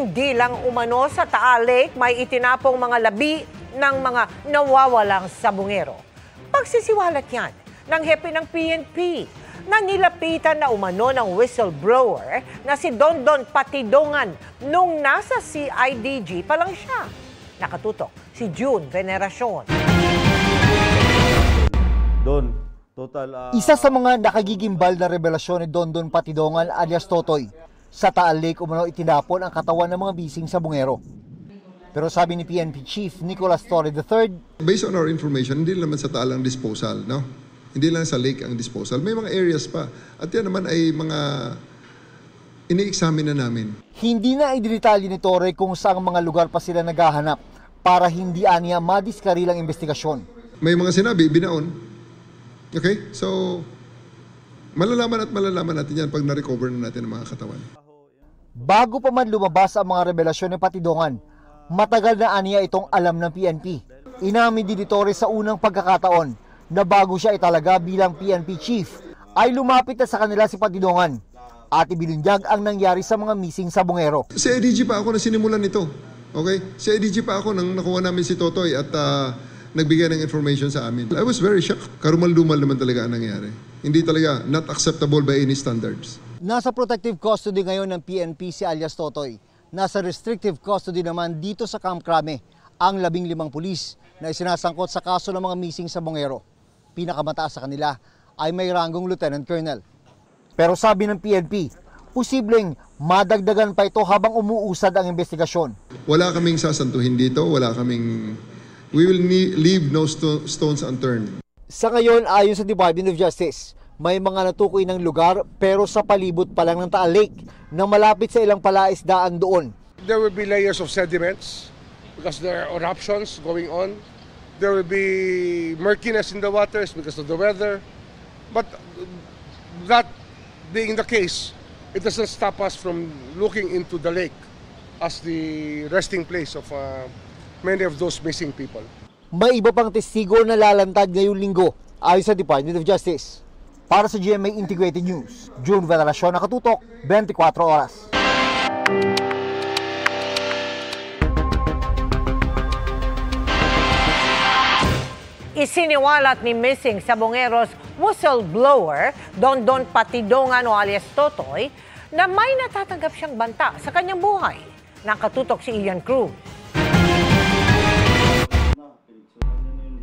Hindi lang umano sa Taal Lake may itinapong mga labi ng mga nawawalang sabungero. Pagsisiwalat yan ng hepe ng PNP na nilapitan na umano ng whistleblower na si Dondon Patidongan nung nasa CIDG pa lang siya. Nakatutok si June Veneracion. Isa sa mga nakagigimbal na revelasyon ni Dondon Patidongan alias Totoy. Sa Taal Lake umano itinapon ang katawan ng mga bising sabungero. Pero sabi ni PNP Chief Nicolas Torre III, based on our information, hindi naman sa Taal ang disposal, no? Hindi lang sa lake ang disposal. May mga areas pa. At yan naman ay mga ini-examine na namin. Hindi na ididetalye ni Torre kung saang mga lugar pa sila naghahanap para hindi aniya madiskaril ang investigasyon. May mga sinabi, binaon. Okay? So, malalaman natin yan pag na-recover na natin ang mga katawan. Bago pa man lumabas ang mga revelasyon ni Patidongan, matagal na aniya itong alam ng PNP. Inamin din ni Torre sa unang pagkakataon na bago siya italaga bilang PNP chief, ay lumapit na sa kanila si Patidongan at ibinunyag ang nangyari sa mga missing sabungero. Sa IDG pa ako na sinimulan nito. Okay? Sa IDG pa ako nang nakuha namin si Totoy at nagbigay ng information sa amin. I was very shocked. Karumal-dumal naman talaga ang nangyari. Hindi talaga not acceptable by any standards. Nasa protective custody ngayon ng PNP si alias Totoy. Nasa restrictive custody naman dito sa Camp Crame ang 15 pulis na isinasangkot sa kaso ng mga missing sabungero. Pinakamataas sa kanila ay may ranggong Lieutenant Colonel. Pero sabi ng PNP, posibleng madagdagan pa ito habang umuusad ang investigasyon. Wala kaming sasantuhin dito, we will leave no stones unturned. Sa ngayon, ayon sa Department of Justice, may mga natukoy ng lugar pero sa palibot pa lang ng Taal Lake na malapit sa ilang palaisdaan doon. There will be layers of sediments because there are eruptions going on. There will be murkiness in the waters because of the weather. But that being the case, it doesn't stop us from looking into the lake as the resting place of many of those missing people. May iba pang testigo na lalantad ngayong linggo ayon sa Department of Justice. Para sa GMA Integrated News, June Veneracion, nakatutok, 24 oras. Isiniwalat ni missing sabongeros whistleblower Dondon Patidongan o alias Totoy na may natatanggap siyang banta sa kanyang buhay. Nakatutok si Ian Cruz.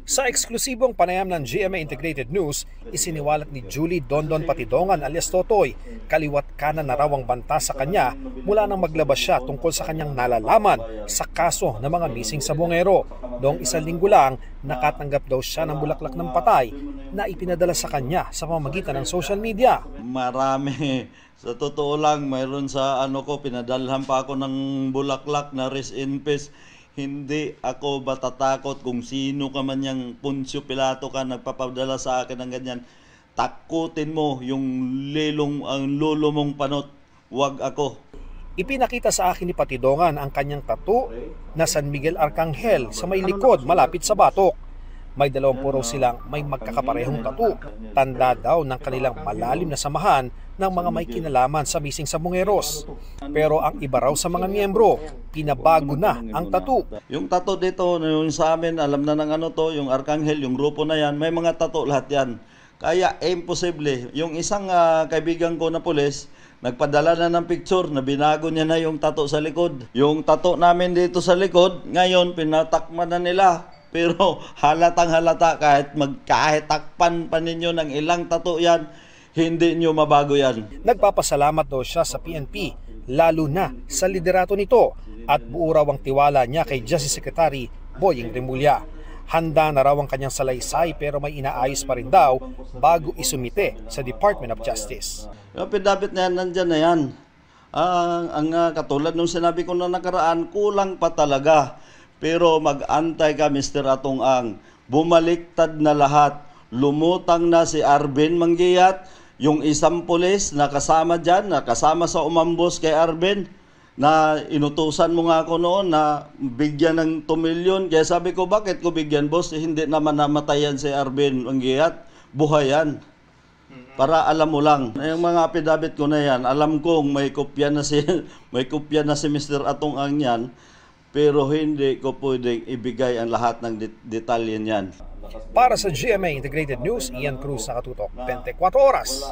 Sa eksklusibong panayam ng GMA Integrated News, isiniwalat ni Julie Dondon Patidongan alias Totoy, kaliwat kanan na raw ang banta sa kanya mula nang maglabas siya tungkol sa kanyang nalalaman sa kaso ng mga missing sabongero. Noong 1 linggo lang, nakatanggap daw siya ng bulaklak ng patay na ipinadala sa kanya sa pamamagitan ng social media. Marami. Sa totoo lang, mayroon sa pinadalhan pa ako ng bulaklak na rest in peace. Hindi ako matatakot kung sino ka man yung Poncio Pilato ka nagpapadala sa akin ng ganyan. Takutin mo yung lolo mong panot. Huwag ako. Ipinakita sa akin ni Patidongan ang kanyang tattoo na San Miguel Arcangel sa may likod malapit sa batok. May 20 raw silang may magkakaparehong tattoo. Tanda daw ng kanilang malalim na samahan ng mga may kinalaman sa missing sabongeros. Pero ang iba raw sa mga miyembro, pinabago na ang tattoo. Yung tattoo dito, yung sa amin, alam na ng yung Arcangel, yung grupo na yan, may mga tattoo lahat yan. Kaya imposible. Yung isang kaibigan ko na pulis, nagpadala na ng picture na binago niya na yung tattoo sa likod. Yung tattoo namin dito sa likod, ngayon pinatakman na nila. Pero halatang halata kahit takpan pa ninyo ng ilang tattoo yan, hindi nyo mabago yan. Nagpapasalamat daw siya sa PNP, lalo na sa liderato nito at buo raw ang tiwala niya kay Justice Secretary Boying Remulla. Handa na raw ang kanyang salaysay pero may inaayos pa rin daw bago isumite sa Department of Justice. Yung pindabit na yan, nandyan na yan. Ang katulad nung sinabi ko na nakaraan, kulang pa talaga. Pero mag-antay ka, Mr. Atong Ang. Bumaliktad na lahat. Lumutang na si Arvin Manggiyat, yung isang pulis na kasama dyan, na kasama sa umambos kay Arvin, na inutusan mo nga ako noon na bigyan ng 2 million. Kaya sabi ko, bakit ko bigyan, boss? Hindi naman namatayan si Arvin Manggiyat. Buhay yan. Para alam mo lang, yung mga affidavit ko na yan, alam kong may kopya na si Mr. Atong Ang yan, pero hindi ko pwedeng ibigay ang lahat ng detalye niyan. Para sa GMA Integrated News, Ian Cruz, nakatutok 24 oras.